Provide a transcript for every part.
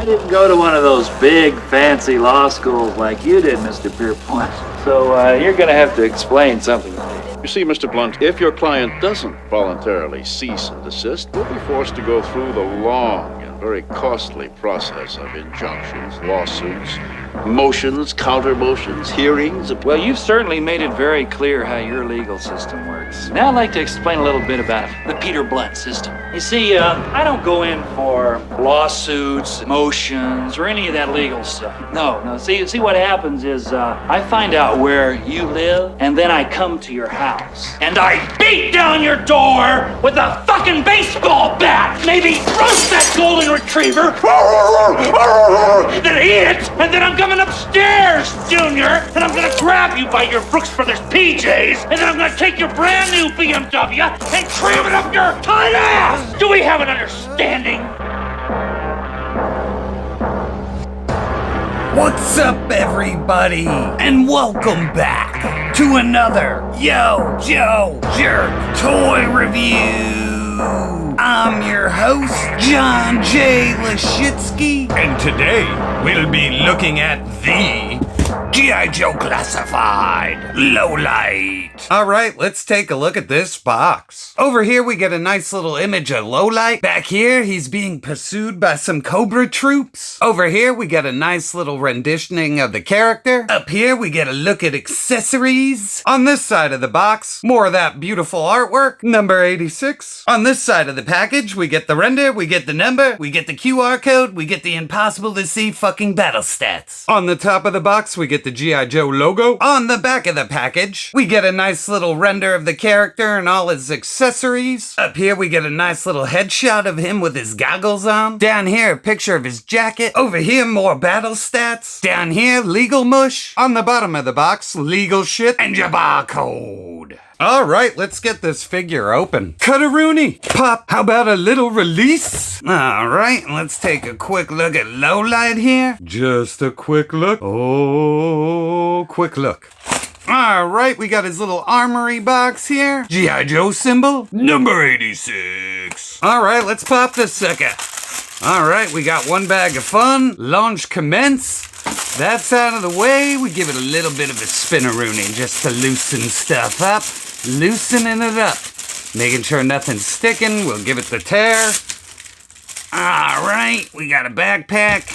I didn't go to one of those big, fancy law schools like you did, Mr. Pierpoint. So you're gonna have to explain something to me. You see, Mr. Blunt, if your client doesn't voluntarily cease and desist, we'll be forced to go through the long and very costly process of injunctions, lawsuits, motions, counter motions, hearings. Well, you've certainly made it very clear how your legal system works. Now I'd like to explain a little bit about the Peter Blunt system. You see, I don't go in for lawsuits, motions, or any of that legal stuff. No. See what happens is I find out where you live, and then I come to your house. And I beat down your door with a fucking baseball bat! Maybe roast that golden retriever! Then eat it, and then I'm coming upstairs, Junior, and I'm gonna grab you by your Brooks Brothers PJs, and then I'm gonna take your brand new BMW and cram it up your tight ass! Do we have an understanding? What's up, everybody? And welcome back to another Yo Joe Jerk Toy Review. I'm your host, John J. Lashitsky, and today we'll be looking at the G.I. Joe Classified Lowlight. Alright, let's take a look at this box. Over here we get a nice little image of Lowlight. Back here he's being pursued by some Cobra troops. Over here we get a nice little renditioning of the character. Up here we get a look at accessories. On this side of the box, more of that beautiful artwork, number 86. On this side of the package we get the render, we get the number, we get the QR code, we get the impossible to see fucking battle stats. On the top of the box we get the G.I. Joe logo. On the back of the package, we get a nice little render of the character and all his accessories. Up here, we get a nice little headshot of him with his goggles on. Down here, a picture of his jacket. Over here, more battle stats. Down here, legal mush. On the bottom of the box, legal shit and your barcode. Alright, let's get this figure open. Cut-a-rooney! Pop, how about a little release? Alright, let's take a quick look at Lowlight here. Just a quick look. Oh, quick look. Alright, we got his little armory box here. G.I. Joe symbol, number 86. Alright, let's pop this sucker. Alright, we got one bag of fun. Launch commence. That's out of the way. We give it a little bit of a spin-a-rooney just to loosen stuff up. Loosening it up. Making sure nothing's sticking. We'll give it the tear. Alright, we got a backpack.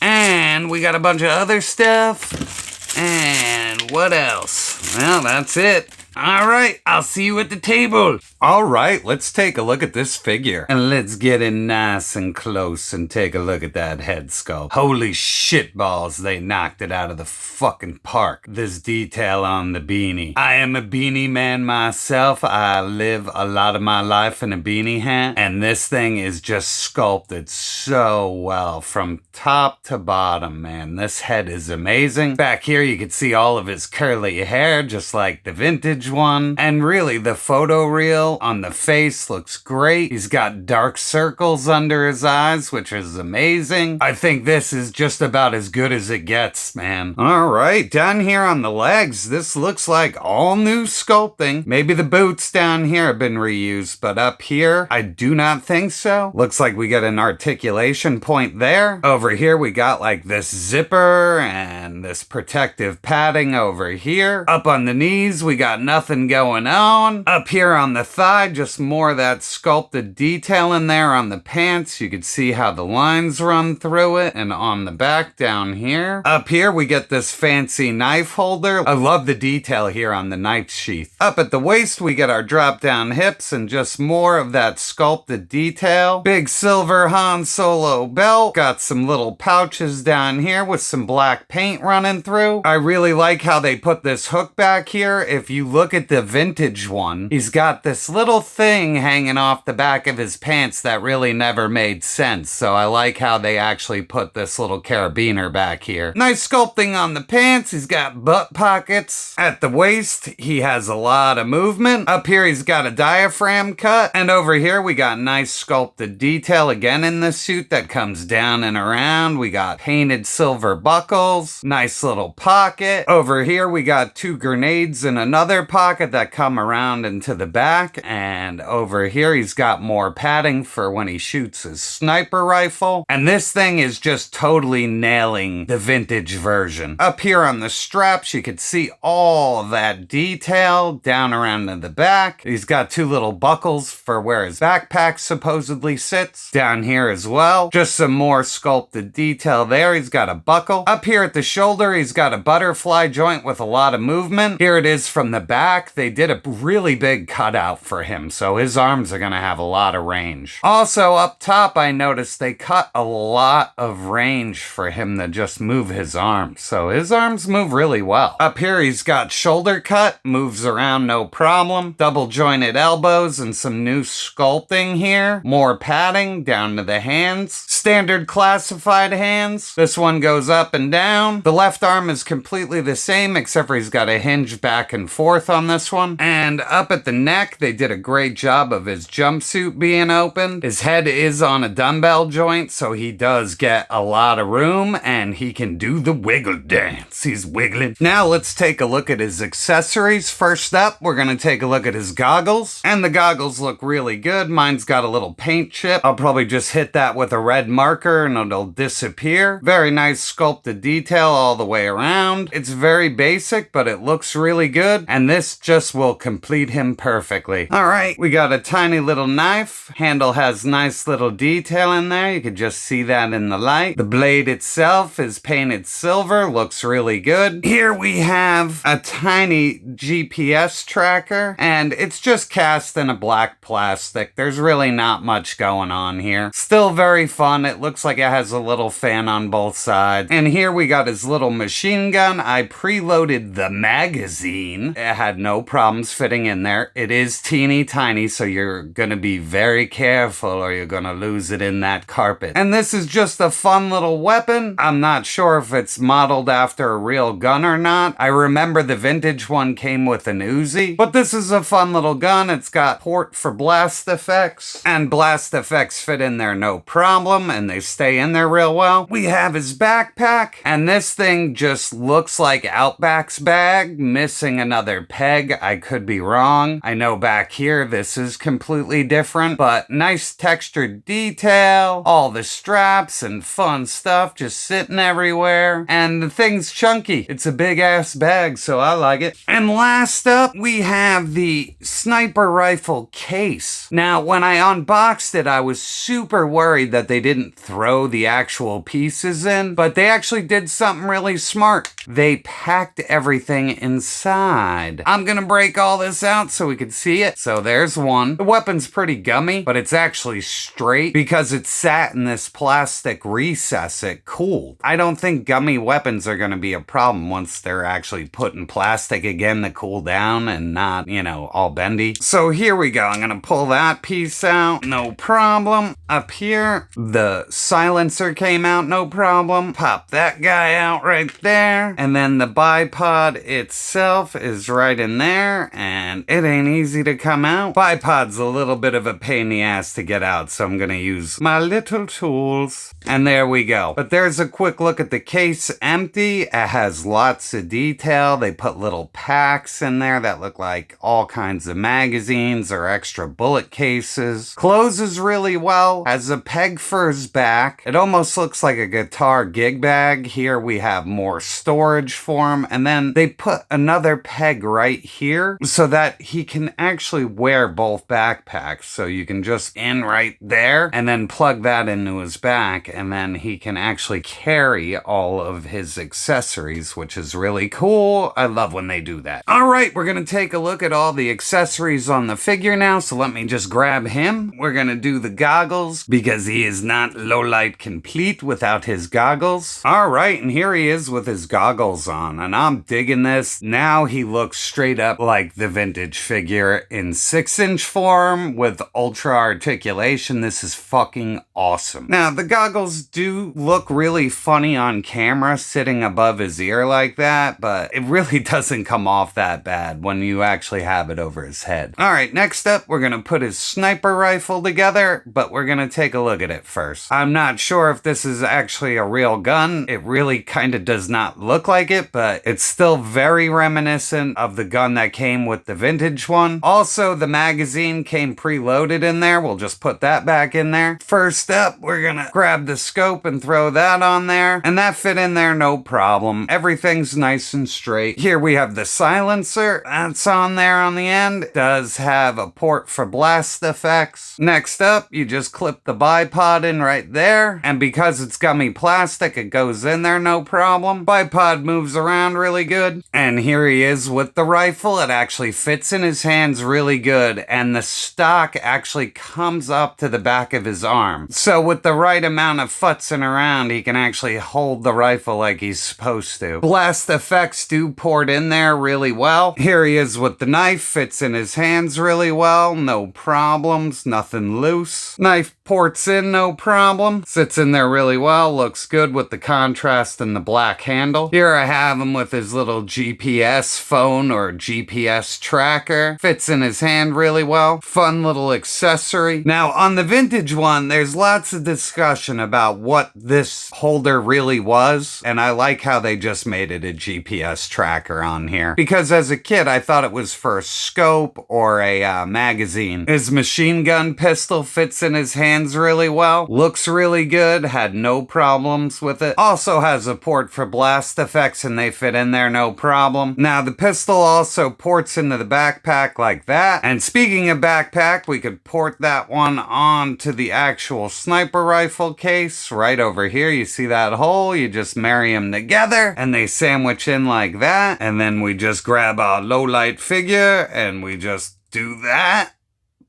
And we got a bunch of other stuff. And what else? Well, that's it. Alright, I'll see you at the table. Alright, let's take a look at this figure. And let's get in nice and close and take a look at that head sculpt. Holy shit balls, they knocked it out of the fucking park. This detail on the beanie. I am a beanie man myself. I live a lot of my life in a beanie hat. And this thing is just sculpted so well from top to bottom, man. This head is amazing. Back here you can see all of his curly hair, just like the vintage one. And really, the photo reel on the face looks great. He's got dark circles under his eyes, which is amazing. I think this is just about as good as it gets, man. Alright, down here on the legs, this looks like all new sculpting. Maybe the boots down here have been reused, but up here, I do not think so. Looks like we got an articulation point there. Over here, we got like this zipper and this protective padding over here. Up on the knees, we got nothing going on. Up here on the thigh, just more of that sculpted detail in there on the pants. You can see how the lines run through it, and on the back down here. Up here, we get this fancy knife holder. I love the detail here on the knife sheath. Up at the waist, we get our drop down hips and just more of that sculpted detail. Big silver Han Solo belt. Got some little pouches down here with some black paint running through. I really like how they put this hook back here. If you look at the vintage one, he's got this little thing hanging off the back of his pants that really never made sense. So I like how they actually put this little carabiner back here. Nice sculpting on the pants. He's got butt pockets. At the waist, he has a lot of movement. Up here, he's got a diaphragm cut. And over here, we got nice sculpted detail again in the suit that comes down and around. We got painted silver buckles. Nice little pocket. Over here, we got two grenades in another pocket. pocket that come around into the back, and over here he's got more padding for when he shoots his sniper rifle. And this thing is just totally nailing the vintage version. Up here on the straps, you could see all of that detail down around in the back. He's got two little buckles for where his backpack supposedly sits. Down here as well, just some more sculpted detail there. He's got a buckle. Up here at the shoulder, he's got a butterfly joint with a lot of movement. Here it is from the back. They did a really big cutout for him, so his arms are gonna have a lot of range. Also up top, I noticed they cut a lot of range for him to just move his arms, so his arms move really well. Up here, he's got shoulder cut, moves around no problem. Double jointed elbows and some new sculpting here. More padding down to the hands. Standard classified hands. This one goes up and down. The left arm is completely the same, except for he's got a hinge back and forth on this one. And up at the neck, they did a great job of his jumpsuit being open. His head is on a dumbbell joint, so he does get a lot of room, and he can do the wiggle dance. He's wiggling. Now let's take a look at his accessories. First up, we're gonna take a look at his goggles. And the goggles look really good. Mine's got a little paint chip. I'll probably just hit that with a red marker and it'll disappear. Very nice sculpted detail all the way around. It's very basic, but it looks really good. And this just will complete him perfectly. All right, we got a tiny little knife. Handle has nice little detail in there. You can just see that in the light. The blade itself is painted silver. Looks really good. Here we have a tiny GPS tracker, and it's just cast in a black plastic. There's really not much going on here. Still very fun. It looks like it has a little fan on both sides. And here we got his little machine gun. I preloaded the magazine. It had no problems fitting in there. It is teeny tiny, so you're gonna be very careful or you're gonna lose it in that carpet. And this is just a fun little weapon. I'm not sure if it's modeled after a real gun or not. I remember the vintage one came with an Uzi, but this is a fun little gun. It's got port for blast effects, and blast effects fit in there no problem, and they stay in there real well. We have his backpack, and this thing just looks like Outback's bag, missing another peg. I could be wrong. I know back here this is completely different, but nice textured detail, all the straps and fun stuff just sitting everywhere, and the thing's chunky. It's a big ass bag, so I like it. And last up, we have the sniper rifle case. Now, when I unboxed it, I was super worried that they didn't throw the actual pieces in, but they actually did something really smart. They packed everything inside. I'm gonna break all this out so we can see it. So there's one. The weapon's pretty gummy, but it's actually straight because it sat in this plastic recess. It cooled. I don't think gummy weapons are gonna be a problem once they're actually put in plastic again to cool down and not, you know, all bendy. So here we go. I'm gonna pull that piece out. No problem. Up here, the silencer came out. No problem. Pop that guy out right there. And then the bipod itself is right in there, and it ain't easy to come out. Bipod's a little bit of a pain in the ass to get out, so I'm gonna use my little tools. And there we go. But there's a quick look at the case. Empty. It has lots of detail. They put little packs in there that look like all kinds of magazines or extra bullet cases. Closes really well. Has a peg for his back. It almost looks like a guitar gig bag. Here we have more storage for him. And then they put another peg right here so that he can actually wear both backpacks. So you can just in right there and then plug that into his back, and then he can actually carry all of his accessories, which is really cool. I love when they do that. All right, we're gonna take a look at all the accessories on the figure now. So let me just grab him. We're gonna do the goggles because he is not low light complete without his goggles. All right, and here he is with his goggles on, and I'm digging this. Now he looks straight up like the vintage figure in 6-inch form with ultra articulation. This is fucking awesome. Now, the goggles do look really funny on camera sitting above his ear like that, but it really doesn't come off that bad when you actually have it over his head. All right, next up, we're gonna put his sniper rifle together, but we're gonna take a look at it first. I'm not sure if this is actually a real gun. It really kind of does not look like it, but it's still very reminiscent of of the gun that came with the vintage one. Also, the magazine came preloaded in there. We'll just put that back in there. First up, we're gonna grab the scope and throw that on there. And that fit in there no problem. Everything's nice and straight. Here we have the silencer. That's on there on the end. It does have a port for blast effects. Next up, you just clip the bipod in right there. And because it's gummy plastic, it goes in there no problem. Bipod moves around really good. And here he is with the rifle. It actually fits in his hands really good. And the stock actually comes up to the back of his arm. So with the right amount of futzing around, he can actually hold the rifle like he's supposed to. Blast effects do port in there really well. Here he is with the knife. Fits in his hands really well. No problems. Nothing loose. Knife ports in no problem. Sits in there really well. Looks good with the contrast and the black handle. Here I have him with his little GPS phone or GPS tracker. Fits in his hand really well. Fun little accessory. Now on the vintage one, there's lots of discussion about what this holder really was, and I like how they just made it a GPS tracker on here. Because as a kid, I thought it was for a scope or a magazine. His machine gun pistol fits in his hands really well. Looks really good. Had no problems with it. Also has a port for blast effects and they fit in there no problem. Now the pistol also ports into the backpack like that. And speaking of backpack, we could port that one onto the actual sniper rifle case right over here. You see that hole? You just marry them together and they sandwich in like that. And then we just grab our low light figure and we just do that.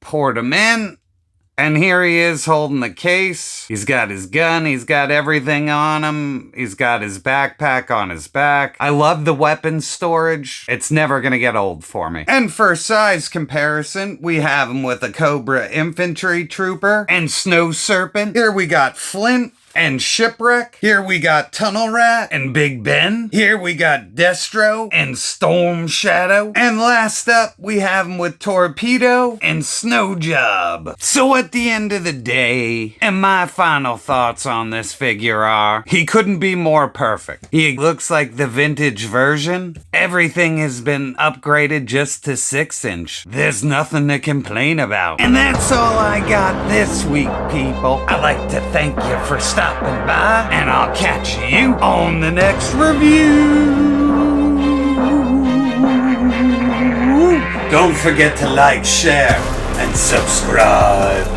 Port him in. And here he is holding the case. He's got his gun. He's got everything on him. He's got his backpack on his back. I love the weapon storage. It's never gonna get old for me. And for size comparison, we have him with a Cobra infantry trooper and Snow Serpent. Here we got Flint and Shipwreck. Here we got Tunnel Rat and Big Ben. Here we got Destro and Storm Shadow. And last up, we have him with Torpedo and Snow Job. So at the end of the day, and my final thoughts on this figure are, he couldn't be more perfect. He looks like the vintage version. Everything has been upgraded just to 6-inch. There's nothing to complain about. And that's all I got this week, people. I'd like to thank you for stopping by, and I'll catch you on the next review. Don't forget to like, share, and subscribe.